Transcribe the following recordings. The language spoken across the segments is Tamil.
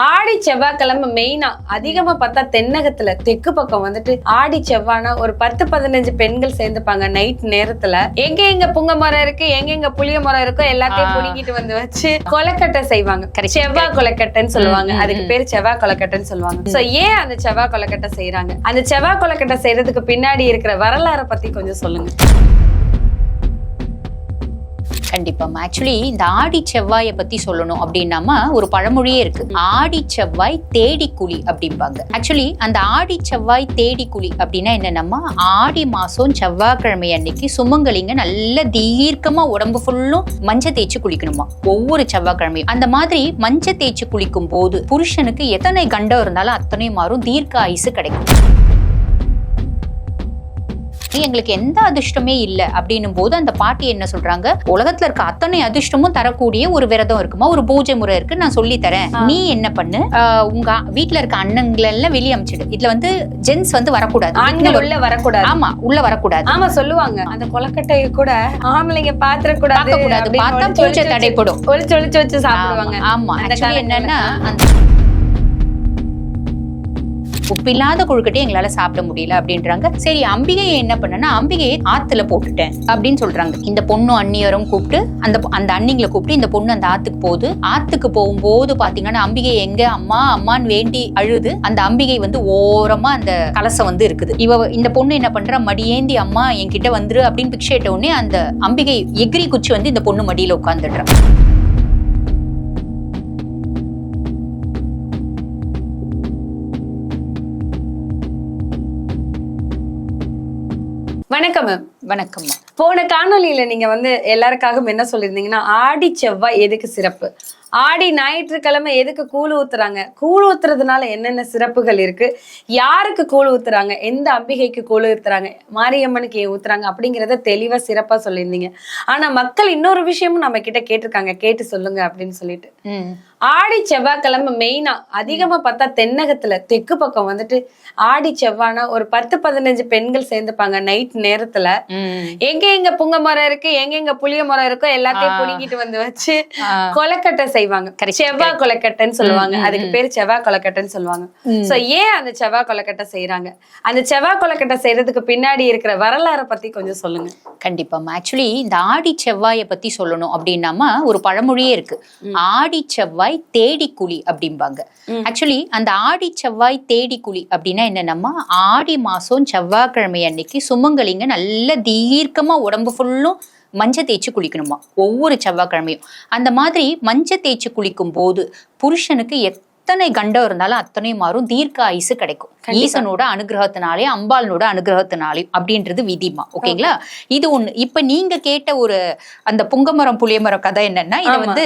ஆடி செவ்வாய்க்கிழமை மெயினா அதிகமா பார்த்தா தென்னகத்துல தெற்கு பக்கம் வந்துட்டு ஆடி செவ்வாய்னா ஒரு 10-15 பெண்கள் சேர்ந்துப்பாங்க நைட் நேரத்துல. எங்க எங்க புங்க மரம் இருக்கு, எங்க எங்க புளிய மரம் இருக்கோ எல்லாத்தையும் புடுங்கிட்டு வந்து வச்சு கொலைக்கட்டை செய்வாங்க. செவ்வாய் கொலைக்கட்டைன்னு சொல்லுவாங்க. அதுக்கு பேரு செவ்வாய் கொலைக்கட்டைன்னு சொல்லுவாங்க. சோ ஏன் அந்த செவ்வாய் கொலைக்கட்டை செய்யறாங்க, அந்த செவ்வாய் கொலைக்கட்டை செய்யறதுக்கு பின்னாடி இருக்கிற வரலாறை பத்தி கொஞ்சம் சொல்லுங்க. கண்டிப்பா. ஆக்சுவலி இந்த ஆடி செவ்வாயை பத்தி சொல்லணும் அப்படின்னாமா ஒரு பழமொழியே இருக்கு, ஆடி செவ்வாய் தேடி குழி அப்படிம்பாங்க. ஆக்சுவலி அந்த ஆடி செவ்வாய் தேடி குழி அப்படின்னா என்னன்னா, ஆடி மாசம் செவ்வாய்க்கிழமை அன்னைக்கு சுமங்கலிங்க நல்ல தீர்க்கமா உடம்பு ஃபுல்லும் மஞ்சள் தேய்ச்சி குளிக்கணுமா ஒவ்வொரு செவ்வாய்க்கிழமையும். அந்த மாதிரி மஞ்சள் தேய்ச்சி குளிக்கும் போது புருஷனுக்கு எத்தனை கண்டம் இருந்தாலும் அத்தனை மாறும், தீர்க்க ஆயுசு கிடைக்கும். எங்களுக்கு எந்த அதிர்ஷ்டமே இல்லை அப்படின்னும் போது அந்த பாட்டி என்ன சொல்றாங்க, உலகத்துல இருக்க அத்தனை அதிர்ஷ்டமும் தரக்கூடிய ஒரு விரதம் இருக்குமா, ஒரு பூஜை முறை இருக்கு, நான் சொல்லி தரேன். நீ என்ன பண்ணு, உங்க வீட்டுல இருக்க அண்ணங்களை எல்லாம் வெளியே அமைச்சிடு. இதுல வந்து ஜென்ஸ் வந்து வரக்கூடாது, ஆண்கள் உள்ள வரக்கூடாது. ஆமா, உள்ள வரக்கூடாது. ஆமா சொல்லுவாங்க. அந்த கொலக்கட்டையை கூட ஆம்பளைங்க பாத்திரக்கூடாது, பார்த்தா பூஜை தடைப்படும், ஒளிச்சு வச்சு சாப்பிடுவாங்க. ஆமா, என்னன்னா உப்பில்லாத கொழுக்கட்டை எங்களால சாப்பிட முடியல அப்படின்றாங்க. சரி, அம்பிகையை என்ன பண்ணனா, அம்பிகையை ஆத்துல போட்டுட்டேன் அப்படின்னு சொல்றாங்க. இந்த பொண்ணு அண்ணியரும் கூப்பிட்டு அந்த அண்ணிங்களை கூப்பிட்டு இந்த பொண்ணு அந்த ஆத்துக்கு போகுது. ஆத்துக்கு போகும்போது பாத்தீங்கன்னா அம்பிகை எங்க அம்மா அம்மான்னு வேண்டி அழுது. அந்த அம்பிகை வந்து ஓரமா அந்த கலசம் வந்து இருக்குது. இந்த பொண்ணு என்ன பண்றா, மடியேந்தி அம்மா என்கிட்ட வந்துரு அப்படின்னு பிக்ஷேட்ட உடனே அந்த அம்பிகை எகிரி குச்சி வந்து இந்த பொண்ணு மடியில உட்கார்ந்துடுறா. வணக்கம் மேம். வணக்கம். போன காணொலியில நீங்க வந்து எல்லாருக்காகவும் என்ன சொல்லியிருந்தீங்கன்னா, ஆடி செவ்வாய் எதுக்கு சிறப்பு, ஆடி ஞாயிற்றுக்கிழமை எதுக்கு கூழ் ஊத்துறாங்க, கூழ் ஊத்துறதுனால என்னென்ன சிறப்புகள் இருக்கு, யாருக்கு கூழ் ஊத்துறாங்க, எந்த அம்பிகைக்கு கூழ் ஊத்துறாங்க, மாரியம்மனுக்கு ஊத்துறாங்க அப்படிங்கிறத தெளிவா சிறப்பா சொல்லியிருந்தீங்க. ஆனா மக்கள் இன்னொரு விஷயமும் நம்ம கிட்ட கேட்டிருக்காங்க, கேட்டு சொல்லுங்க அப்படின்னு சொல்லிட்டு. ஆடி செவ்வாய்க்கிழமை மெயினா அதிகமா பார்த்தா தென்னகத்துல தெற்கு பக்கம் வந்துட்டு ஆடி செவ்வாய்னா ஒரு 10-15 பெண்கள் சேர்ந்துப்பாங்க நைட் நேரத்துல. எங்க எங்க புங்க மரம் இருக்கு, எங்க எங்க புளிய மரம் இருக்கோ எல்லாத்தையும் புடுங்கிட்டு வந்து வச்சு கொலைக்கட்டை செய்வாங்க. செவ்வாய் கொலைக்கட்டைன்னு சொல்லுவாங்க. அதுக்கு பேரு செவ்வாய் கொலைக்கட்டைன்னு சொல்லுவாங்க. சோ ஏன் அந்த செவ்வாய் கொலைக்கட்டை செய்யறாங்க, அந்த செவ்வாய் கொலைக்கட்டை செய்யறதுக்கு பின்னாடி இருக்கிற வரலாறை பத்தி கொஞ்சம் சொல்லுங்க. கண்டிப்பா. ஆக்சுவலி இந்த ஆடி செவ்வாயை பத்தி சொல்லணும் அப்படின்னாமா ஒரு பழமொழியே இருக்கு, ஆடி செவ்வாய் தேடி குழி அப்படிம்பாங்க. ஆக்சுவலி அந்த ஆடி செவ்வாய் தேடி குழி அப்படின்னா என்னன்னா, ஆடி மாசம் செவ்வாய்க்கிழமை அன்னைக்கு சுமங்கலிங்க நல்ல தீர்க்கமா உடம்பு ஃபுல்லும் மஞ்சள் தேய்ச்சி குளிக்கணுமா ஒவ்வொரு செவ்வாய்க்கிழமையும். அந்த மாதிரி மஞ்சள் தேய்ச்சி குளிக்கும் போது புருஷனுக்கு எத்தனை கண்டம் இருந்தாலும் அத்தனை மாறும், தீர்க்க ஆயுசு கிடைக்கும். ஈசனோட அனுகிரகத்தினாலே, அம்பாளனோட அனுகிரகத்தினாலே அப்படின்றது விதிமா. ஓகேங்களா? இது ஒண்ணு. இப்ப நீங்க கேட்ட ஒரு அந்த புங்கமரம் புளியமரம் கதை என்னன்னா, இது வந்து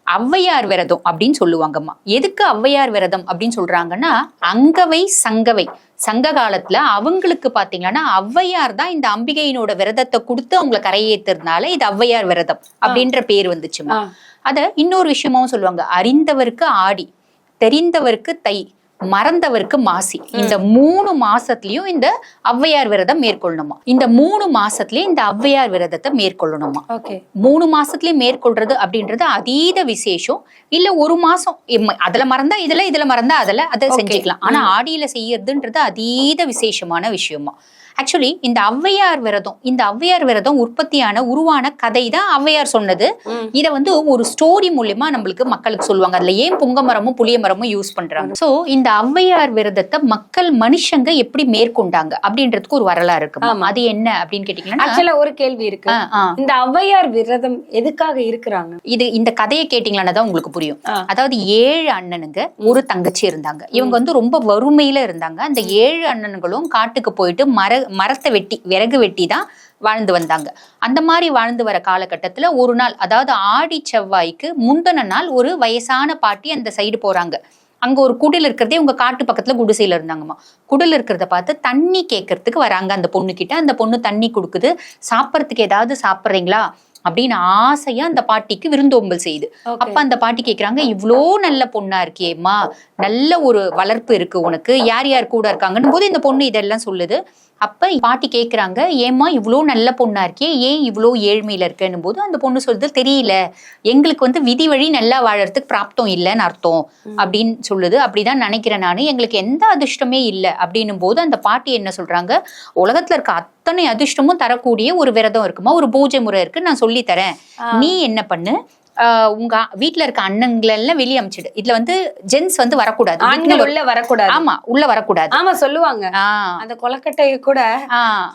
ஔவையார் விரதம் அப்படின்னு சொல்லுவாங்கம்மா. எதுக்கு ஔவையார் விரதம் அப்படின்னு சொல்றாங்கன்னா, அங்கவை சங்கவை சங்க காலத்துல அவங்களுக்கு பாத்தீங்கன்னா ஔவையார் தான் இந்த அம்பிகையினோட விரதத்தை கொடுத்து அவங்களை கரையேத்துறதுனால இது ஔவையார் விரதம் அப்படின்ற பேர் வந்துச்சுமா. அத இன்னொரு விஷயமாவும் சொல்லுவாங்க, அறிந்தவருக்கு ஆடி, தெரிந்தவருக்கு தை, மறந்தவருக்கு மாசி. இந்த 3 மாசத்துலயும் இந்த ஔவையார் விரதம் மேற்கொள்ளணுமா. இந்த 3 மாசத்துலயும் இந்த ஔவையார் விரதத்தை மேற்கொள்ளணுமா. 3 மாசத்துலயும் மேற்கொள்றது அப்படின்றது அதீத விசேஷம். இல்ல ஒரு மாசம் அதுல மறந்தா இதுல மறந்தா அதை செஞ்சுக்கலாம். ஆனா ஆடியில செய்யறதுன்றது அதீத விசேஷமான விஷயமா. ஆக்சுவலி இந்த ஔவையார் விரதம் உருவான கதை தான் ஔவையார் சொன்னது. இத வந்து ஒரு ஸ்டோரி மூலியமா நம்மளுக்கு மக்களுக்கு சொல்லுவாங்க. அதுல ஏன் புங்க மரமும் புளிய மரமும் யூஸ் பண்றாங்க. சோ இந்த ஔவையார் விரதத்தை மனுஷங்க எப்படி மேற்கொண்டாங்க அப்படின்றதுக்கு ஒரு வரலாறு இருக்கு. அது என்ன அப்படின்னு கேட்டீங்கன்னா, ஒரு கேள்வி இருக்கு, இந்த ஔவையார் விரதம் எதுக்காக இருக்கிறாங்க, இது இந்த கதையை கேட்டீங்கன்னா தான் உங்களுக்கு புரியும். அதாவது 7 அண்ணனுங்க ஒரு தங்கச்சி இருந்தாங்க. இவங்க வந்து ரொம்ப வறுமையில இருந்தாங்க. அந்த 7 அண்ணன்களும் காட்டுக்கு போயிட்டு மரத்தை வெட்டி விறகு வெட்டி தான் வாழ்ந்து வந்தாங்க. அந்த மாதிரி வாழ்ந்து வர காலகட்டத்துல ஒரு நாள், அதாவது ஆடி செவ்வாய்க்கு முந்தின நாள் ஒரு வயசான பாட்டி அந்த சைடு போறாங்க. அங்க ஒரு குடில் இருக்கிறதே உங்க காட்டு பக்கத்துல குடிசையில இருந்தாங்கம்மா. குடில் இருக்கிறத பார்த்து தண்ணி கேட்கறதுக்கு வராங்க அந்த பொண்ணு கிட்ட. அந்த பொண்ணு தண்ணி கொடுக்குது. சாப்பிட்றதுக்கு ஏதாவது சாப்பிட்றீங்களா அப்படின்னு ஆசையா அந்த பாட்டிக்கு விருந்தோம்பல் செய்யுது. அப்ப அந்த பாட்டி கேக்குறாங்க, இவ்வளோ நல்ல பொண்ணா இருக்கியேம்மா, நல்ல ஒரு வளர்ப்பு இருக்கு உனக்கு, யார் யார் கூட இருக்காங்கன்னு போது இந்த பொண்ணு இதெல்லாம் சொல்லுது. அப்ப பாட்டி கேக்குறாங்க, ஏம்மா இவ்வளோ நல்ல பொண்ணா இருக்கே, ஏன் இவ்வளோ ஏழ்மையில இருக்கேன்னு போது அந்த பொண்ணு சொல்லுது, தெரியல, எங்களுக்கு வந்து விதி வழி நல்லா வாழறதுக்கு பிராப்தம் இல்லைன்னு அர்த்தம் அப்படின்னு சொல்லுது. அப்படிதான் நினைக்கிறேன் நானு, எங்களுக்கு எந்த அதிர்ஷ்டமே இல்லை அப்படின்னும் போது அந்த பாட்டி என்ன சொல்றாங்க, உலகத்துல இருக்க அத்தனை அதிர்ஷ்டமும் தரக்கூடிய ஒரு விரதம் இருக்குமா, ஒரு பூஜை முறை இருக்கு, நான் சொல்லி தரேன். நீ என்ன பண்ணு, உங்க வீட்டுல இருக்க அண்ணன்கள் எல்லாம் வெளியே அமைச்சிடு. இதுல வந்து ஜென்ஸ் வந்து வரக்கூடாது, ஆண்கள் உள்ள வரக்கூடாது. ஆமா, உள்ள வரக்கூடாது. ஆமா சொல்லுவாங்க, அந்த கொலக்கட்டைய கூட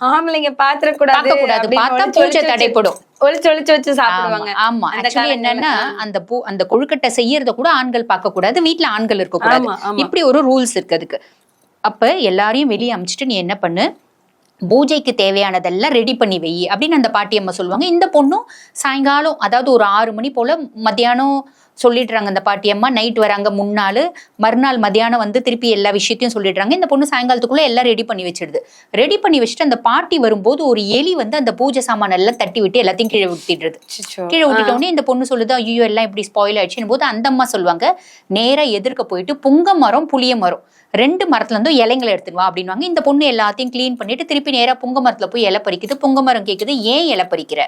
ஆம்பளைங்க பாத்திரக்கூடாது, பார்த்தா பூஜை தடைப்படும், ஒளிச்சு ஒளிச்சு வச்சு சாப்பிடுவாங்க. ஆமா, ஆக்சுவலி என்னன்னா அந்த கொழுக்கட்டை செய்யறத கூட ஆண்கள் பார்க்க கூடாது, வீட்டுல ஆண்கள் இருக்க கூடாது, இப்படி ஒரு ரூல்ஸ் இருக்கு அதுக்கு. அப்ப எல்லாரையும் வெளியே அமைச்சிட்டு நீ என்ன பண்ணு, பூஜைக்கு தேவையானதெல்லாம் ரெடி பண்ணி வை அப்படின்னு அந்த பாட்டியம்மா சொல்லுவாங்க. இந்த பொண்ணும் சாயங்காலம், அதாவது ஒரு 6 மணி போல மத்தியானம் சொல்லிடுறாங்க அந்த பாட்டியம்மா. நைட் வராங்க, மறுநாள் மத்தியானம் வந்து திருப்பி எல்லா விஷயத்தையும் சொல்லிடுறாங்க. இந்த பொண்ணு சாயங்காலத்துக்குள்ள எல்லாம் ரெடி பண்ணி வச்சிடுது. ரெடி பண்ணி வச்சுட்டு அந்த பாட்டி வரும்போது ஒரு எலி வந்து அந்த பூஜை சாமான் எல்லாம் தட்டி விட்டு எல்லாத்தையும் கீழே விட்டுடுறது. கீழே விட்டுட்டோடனே இந்த பொண்ணு சொல்லுது, ஐயோ எல்லாம் இப்படி ஸ்பாயில் ஆயிடுச்சுன்னு போது அந்த அம்மா சொல்லுவாங்க, நேரா எதிர்க்க போயிட்டு புங்க மரம் புளிய மரம் 2 மரத்துல இருந்து இலைங்களை எடுத்துடுவா அப்படின்வாங்க. இந்த பொண்ணு எல்லாத்தையும் கிளீன் பண்ணிட்டு திருப்பி நேரா புங்க மரத்துல போய் இலை பறிக்குது. புங்க மரம் கேக்குது, ஏன் இலை பறிக்கிற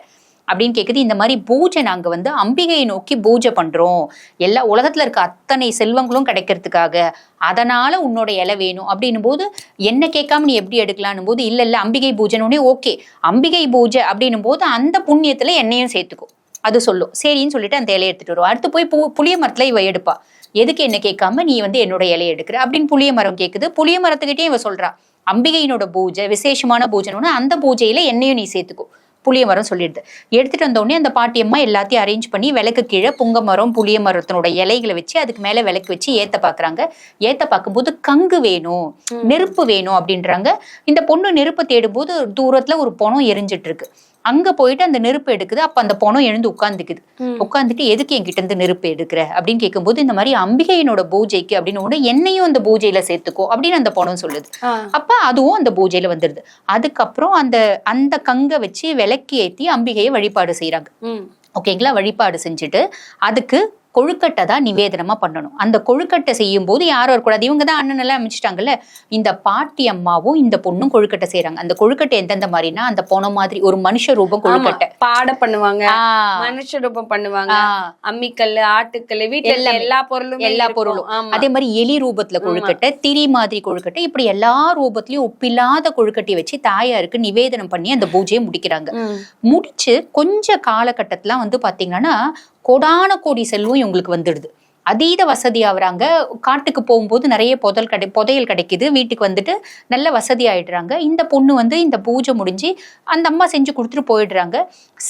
அப்படின்னு கேக்குது. இந்த மாதிரி பூஜை நாங்க வந்து அம்பிகையை நோக்கி பூஜை பண்றோம், எல்லா உலகத்துல இருக்க அத்தனை செல்வங்களும் கிடைக்கிறதுக்காக, அதனால உன்னோட இலை வேணும் அப்படின்னும் போது என்ன கேட்காம நீ எப்படி எடுக்கலான்னு போது, இல்ல அம்பிகை பூஜைன்னு, ஓகே அம்பிகை பூஜை அப்படின்னும் போது அந்த புண்ணியத்துல என்னையும் சேர்த்துக்கும் அது சொல்லும். சரின்னு சொல்லிட்டு அந்த இலையை எடுத்துட்டு வருவா. அடுத்து போய் புளிய மரத்துல இவ எடுப்பா, எதுக்கு என்ன கேட்காம நீ வந்து என்னோட இலையை எடுக்கிற அப்படின்னு புளிய மரம் கேக்குது. புளிய மரத்துக்கிட்டே இவ சொல்றா, அம்பிகையினோட பூஜை விசேஷமான பூஜைன்னு, அந்த பூஜையில என்னையும் நீ சேர்த்துக்கோ புளிய மரம் சொல்லிடுது. எடுத்துட்டு வந்த உடனே அந்த பாட்டியம்மா எல்லாத்தையும் அரேஞ்ச் பண்ணி விளக்கு கீழே புங்க மரம் புளிய மரத்தினோட இலைகளை வச்சு அதுக்கு மேல விளக்கு வச்சு ஏத்த பாக்குறாங்க. ஏத்த பார்க்கும்போது கங்கு வேணும், நெருப்பு வேணும் அப்படின்றாங்க. இந்த பொண்ணு நெருப்பை தேடும் போது தூரத்துல ஒரு பொணம் எரிஞ்சிட்டு இருக்கு. அங்க போயிட்டு அந்த நெருப்பு எடுக்குது. அப்ப அந்த பொணம் எழுந்து உட்காந்துட்டு எதுக்கு என்கிட்ட இருந்து நெருப்பு எடுக்கிற அப்படின்னு கேட்கும்போது, இந்த மாதிரி அம்பிகையினோட பூஜைக்கு அப்படின்னு என்னையும் அந்த பூஜையில சேர்த்துக்கோ அப்படின்னு அந்த பொணம் சொல்லுது. அப்ப அதுவும் அந்த பூஜையில வந்துடுது. அதுக்கப்புறம் அந்த கங்கை வச்சு விளக்கு ஏத்தி அம்பிகையை வழிபாடு செய்யறாங்க. ஓகேங்களா, வழிபாடு செஞ்சுட்டு அதுக்கு கொழுக்கட்டை தான் நிவேதனமா பண்ணணும். அந்த கொழுக்கட்டை செய்யும் போது யாரும் இருக்கக்கூடாது, இவங்க தான் அண்ணன் எல்லாம் அமைச்சிட்டாங்கல்ல, இந்த பாட்டி அம்மாவும் இந்த பொண்ணும் கொழுக்கட்டை செய்யறாங்க. அந்த கொழுக்கட்டை எந்தெந்த மாதிரினா, அந்த போன மாதிரி ஒரு மனுஷ ரூபம் கொழுக்கட்டை பாட பண்ணுவாங்க, மனுஷ ரூபம் பண்ணுவாங்க, அம்மிக்கல் ஆட்டுக்கல் வீட்டுல எல்லா பொருளும். அதே மாதிரி எலி ரூபத்துல கொழுக்கட்டை, திரி மாதிரி கொழுக்கட்டை, இப்படி எல்லா ரூபத்திலயும் ஒப்பில்லாத கொழுக்கட்டையை வச்சு தாயாருக்கு நிவேதனம் பண்ணி அந்த பூஜையை முடிக்கிறாங்க. முடிச்சு கொஞ்ச காலகட்டத்துல வந்து பாத்தீங்கன்னா கோடான கோடி செல்வம் இவங்களுக்கு வந்துடுது. அதீத வசதி ஆகுறாங்க. காட்டுக்கு போகும்போது நிறைய புதையல் கிடைக்குது. வீட்டுக்கு வந்துட்டு நல்ல வசதி ஆயிடுறாங்க. இந்த பொண்ணு வந்து இந்த பூஜை முடிஞ்சு அந்த அம்மா செஞ்சு கொடுத்துட்டு போயிடுறாங்க.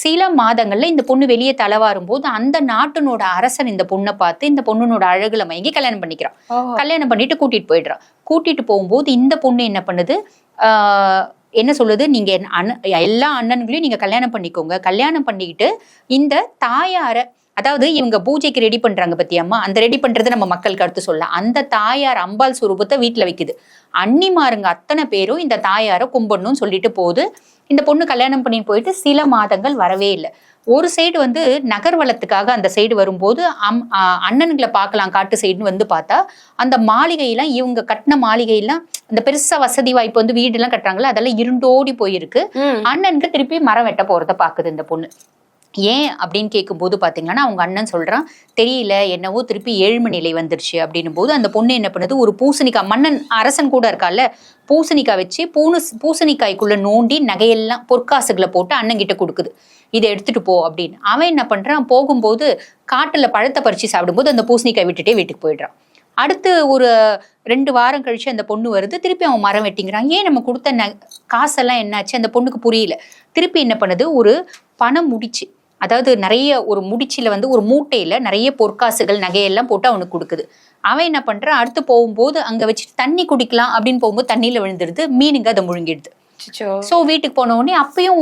சில மாதங்கள்ல இந்த பொண்ணு வெளியே தலவாரும் போது அந்த நாட்டினோட அரசன் இந்த பொண்ணை பார்த்து இந்த பொண்ணுனோட அழகுல மயங்கி கல்யாணம் பண்ணிக்கிறான். கல்யாணம் பண்ணிட்டு கூட்டிட்டு போயிடுறான். கூட்டிட்டு போகும்போது இந்த பொண்ணு என்ன பண்ணுது, என்ன சொல்லுது, நீங்க எல்லா அண்ணன்களையும் நீங்க கல்யாணம் பண்ணிக்கோங்க, கல்யாணம் பண்ணிக்கிட்டு இந்த தாயார, அதாவது இவங்க பூஜைக்கு ரெடி பண்றாங்க பத்தியம்மா, அந்த ரெடி பண்றது நம்ம மக்களுக்கு அடுத்து சொல்லலாம். அந்த தாயார் அம்பாள் சுரூபத்தை வீட்டுல வைக்குது. அன்னிமாருங்க அத்தனை பேரும் இந்த தாயாரை கும்பிடணும்னு சொல்லிட்டு போகுது. இந்த பொண்ணு கல்யாணம் பண்ணிட்டு போயிட்டு சில மாதங்கள் வரவே இல்லை. ஒரு சைடு வந்து நகர்வலத்துக்காக அந்த சைடு வரும்போது அண்ணன்களை பார்க்கலாம், காட்டு சைடுன்னு வந்து பார்த்தா அந்த மாளிகையெல்லாம், இவங்க கட்டின மாளிகையெல்லாம், இந்த பெருசா வசதி வாய்ப்பு வந்து வீடு எல்லாம் கட்டுறாங்களா, அதெல்லாம் இருண்டோடி போயிருக்கு. அண்ணனுக்கு திருப்பி மரம் வெட்ட போறத பாக்குது இந்த பொண்ணு. ஏன் அப்படின்னு கேட்கும் போது பாத்தீங்கன்னா அவங்க அண்ணன் சொல்றான், தெரியல என்னவோ திருப்பி ஏழ்மை நிலை வந்துருச்சு அப்படின்னும் போது அந்த பொண்ணு என்ன பண்ணுது, ஒரு பூசணிக்காய், மன்னன் அரசன் கூட இருக்கால, பூசணிக்காய் வச்சு பூசணிக்காய்க்குள்ள நோண்டி நகையெல்லாம் பொற்காசுகளை போட்டு அண்ணன் கிட்ட கொடுக்குது, இதை எடுத்துட்டு போ அப்படின்னு. அவன் என்ன பண்றான், போகும்போது காட்டுல பழத்தை பறிச்சு சாப்பிடும்போது அந்த பூசணிக்காய் விட்டுட்டே வீட்டுக்கு போயிடுறான். அடுத்து ஒரு 2 வாரம் கழிச்சு அந்த பொண்ணு வருது, திருப்பி அவன் மரம் வெட்டிங்கிறான். ஏன் நம்ம கொடுத்த காசெல்லாம் என்னாச்சு அந்த பொண்ணுக்கு புரியல. திருப்பி என்ன பண்ணுது, ஒரு பணம் முடிச்சு, அதாவது நிறைய ஒரு முடிச்சில வந்து ஒரு மூட்டையில நிறைய பொற்காசுகள் நகையெல்லாம் போட்டு அவனுக்கு கொடுக்குது. அவன் என்ன பண்றான், அடுத்து போகும்போது அங்க வச்சுட்டு தண்ணி குடிக்கலாம் அப்படின்னு போகும்போது தண்ணியில விழுந்துடுது, மீனுங்க அதை முழுங்கிடுது. சோ வீட்டுக்கு போன உடனே அப்பயும்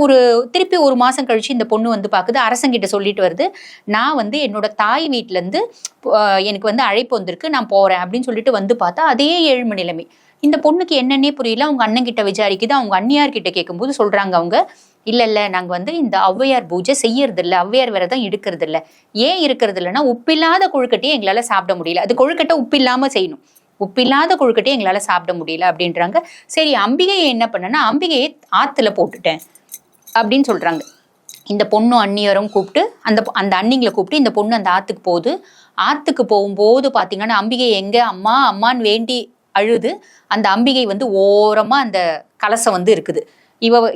திருப்பி 1 மாசம் கழிச்சு இந்த பொண்ணு வந்து பாக்குது, அரசங்கிட்ட சொல்லிட்டு வருது, நான் வந்து என்னோட தாய் வீட்டுல இருந்து எனக்கு வந்து அழைப்பு வந்திருக்கு, நான் போறேன் அப்படின்னு சொல்லிட்டு வந்து பார்த்தா அதே ஏழ்மை நிலைமை. இந்த பொண்ணுக்கு என்னன்னே புரியல. அவங்க அண்ணன் கிட்ட விசாரிக்குது, அவங்க அண்ணியார் கிட்ட கேட்கும்போது சொல்றாங்க, அவங்க இல்ல நாங்க வந்து இந்த ஔவையார் பூஜை செய்யறது இல்ல, ஔவையார் விரதம் எடுக்கிறது இல்ல. ஏன் இருக்கிறது இல்லைன்னா உப்பில்லாத கொழுக்கட்டையை எங்களால சாப்பிட முடியல. அது கொழுக்கட்டை உப்பில்லாம செய்யணும், உப்பில்லாத கொழுக்கட்டையை எங்களால சாப்பிட முடியல அப்படின்றாங்க. சரி, அம்பிகையை என்ன பண்ணனா, அம்பிகையை ஆத்துல போட்டுட்டேன் அப்படின்னு சொல்றாங்க. இந்த பொண்ணு அண்ணியரும் கூப்பிட்டு அந்த அண்ணிங்களை கூப்பிட்டு இந்த பொண்ணு அந்த ஆத்துக்கு போகுது. ஆத்துக்கு போகும்போது பாத்தீங்கன்னா அம்பிகை எங்க அம்மா அம்மான்னு வேண்டி அழுது. அந்த அம்பிகை வந்து ஓரமா அந்த கலசம் வந்து இருக்குது.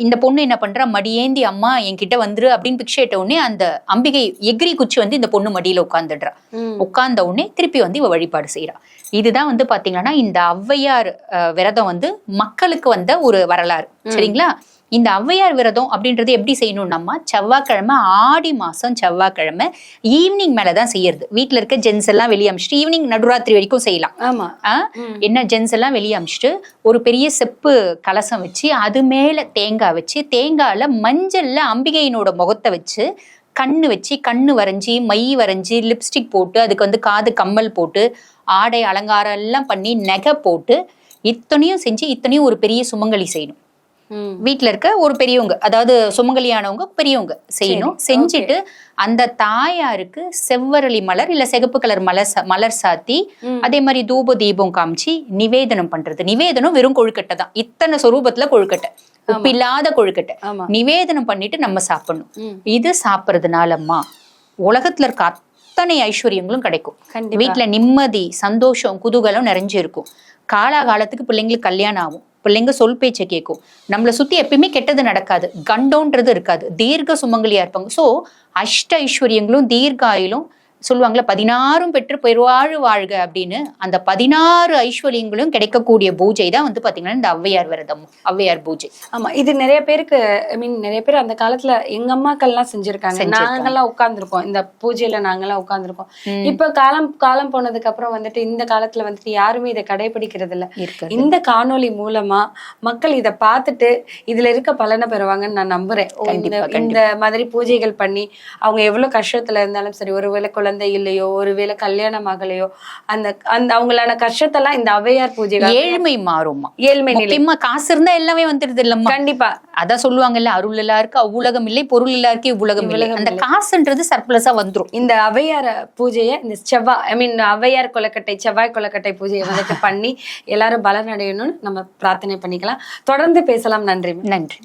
இந்த பொண்ணு என்ன பண்றா, மடியேந்தி அம்மா என்கிட்ட வந்துரு அப்படின்னு பிக்ஷேட்ட உடனே அந்த அம்பிகை எகிரி குச்சி வந்து இந்த பொண்ணு மடியில உட்கார்ந்துடுறா. உட்கார்ந்த உடனே திருப்பி வந்து இவ வழிபாடு செய்யறா. இதுதான் வந்து பாத்தீங்கன்னா இந்த ஔவையார் விரதம் வந்து மக்களுக்கு வந்த ஒரு வரலாறு. சரிங்களா? இந்த ஔவையார் விரதம் அப்படின்றது எப்படி செய்யணும்னா, செவ்வாய்க்கிழமை, ஆடி மாசம் செவ்வாய்க்கிழமை ஈவினிங் மேலதான் செய்யறது. வீட்டுல இருக்க ஜென்ஸ் எல்லாம் வெளியே அமிச்சிட்டு ஈவினிங் நடுராத்திரி வரைக்கும் செய்யலாம். என்ன ஜென்ஸ் எல்லாம் வெளியே அமிச்சிட்டு ஒரு பெரிய செப்பு கலசம் வச்சு அது மேல தேங்காய் வச்சு, தேங்காயில மஞ்சள்ல அம்பிகையினோட முகத்தை வச்சு, கண்ணு வரைஞ்சி, மை வரைஞ்சி, லிப்ஸ்டிக் போட்டு, அதுக்கு வந்து காது கம்மல் போட்டு, ஆடை அலங்காரம் எல்லாம் பண்ணி, நகை போட்டு, இத்தனையும் செஞ்சு இத்தனையும் ஒரு பெரிய சுமங்கலி செய்யணும். வீட்டுல இருக்க ஒரு பெரியவங்க, அதாவது சுமங்கலியானவங்க பெரியவங்க செய்யணும். செஞ்சுட்டு அந்த தாயாருக்கு செவ்வரளி மலர் இல்ல சிகப்பு கலர் மலர் சாத்தி, அதே மாதிரி தூப தீபம் காமிச்சு நிவேதனம் பண்றது. நிவேதனம் வெறும் கொழுக்கட்டை தான், இத்தனை சொரூபத்துல கொழுக்கட்டை, உப்பில்லாத கொழுக்கட்டை நிவேதனம் பண்ணிட்டு நம்ம சாப்பிடணும். இது சாப்பிட்றதுனாலம்மா உலகத்துல இருக்க அத்தனை ஐஸ்வர்யங்களும் கிடைக்கும். வீட்டுல நிம்மதி, சந்தோஷம், குதூகலம் நிறைஞ்சு இருக்கும். காலாகாலத்துக்கு பிள்ளைங்களுக்கு கல்யாணம் ஆகும், பிள்ளைங்க சொல் பேச்சை கேட்கும். நம்மளை சுத்தி எப்பயுமே கெட்டது நடக்காது, கண்டோன்றது இருக்காது, தீர்க்க சுமங்கலியா இருப்பாங்க. சோ அஷ்ட ஐஸ்வர்யங்களும் தீர்காயிலும் சொல்லுவாங்களா, 16 பெற்று பெருவாழ் வாழ்க அப்படின்னு. அந்த 16 ஐஸ்வர்யங்களும் கிடைக்கக்கூடிய பூஜை தான் வந்து பாத்தீங்கன்னா இந்த ஔவையார் விரதம், ஔவையார் பூஜை. ஆமா, இது நிறைய பேருக்கு, ஐ மீன் நிறைய பேர் அந்த காலத்துல எங்க அம்மாக்கள்லாம் செஞ்சிருக்காங்க. நாங்கெல்லாம் உட்கார்ந்துருக்கோம் இந்த பூஜையில, நாங்கெல்லாம் உட்கார்ந்துருக்கோம். இப்ப காலம் போனதுக்கு அப்புறம் வந்துட்டு இந்த காலத்துல வந்துட்டு யாருமே இதை கடைபிடிக்கிறது இல்ல. இந்த காணொளி மூலமா மக்கள் இதை பார்த்துட்டு இதுல இருக்க பலனை பெறுவாங்கன்னு நான் நம்புறேன். இந்த மாதிரி பூஜைகள் பண்ணி அவங்க எவ்வளவு கஷ்டத்துல இருந்தாலும் சரி, ஒருவேளை குழந்தை இல்லையோ, ஒருவேளை கல்யாணம் ஆகலையோ, அந்த அவங்களான கஷ்டத்தெல்லாம் இந்த ஔவையார் பூஜை, ஏழ்மை மாறும்மா, ஏழ்மை நிலை, காசு இருந்தா எல்லாமே வந்துருது இல்லம்மா. கண்டிப்பா அதான் சொல்லுவாங்கல்ல, அருள் எல்லாருக்கு அவ்வுலகம் இல்லை, பொருள் எல்லாருக்கு இவ்வுலகம் இல்லை. அந்த காசுன்றது சர்ப்ளஸா வந்துரும். இந்த ஔவையார் பூஜையை, இந்த செவ்வாய், ஐ மீன் ஔவையார் கொலக்கட்டை, செவ்வாய் கொலக்கட்டை பூஜையை வந்துட்டு பண்ணி எல்லாரும் பலன் அடையணும்னு நம்ம பிரார்த்தனை பண்ணிக்கலாம். தொடர்ந்து பேசலாம். நன்றி. நன்றி.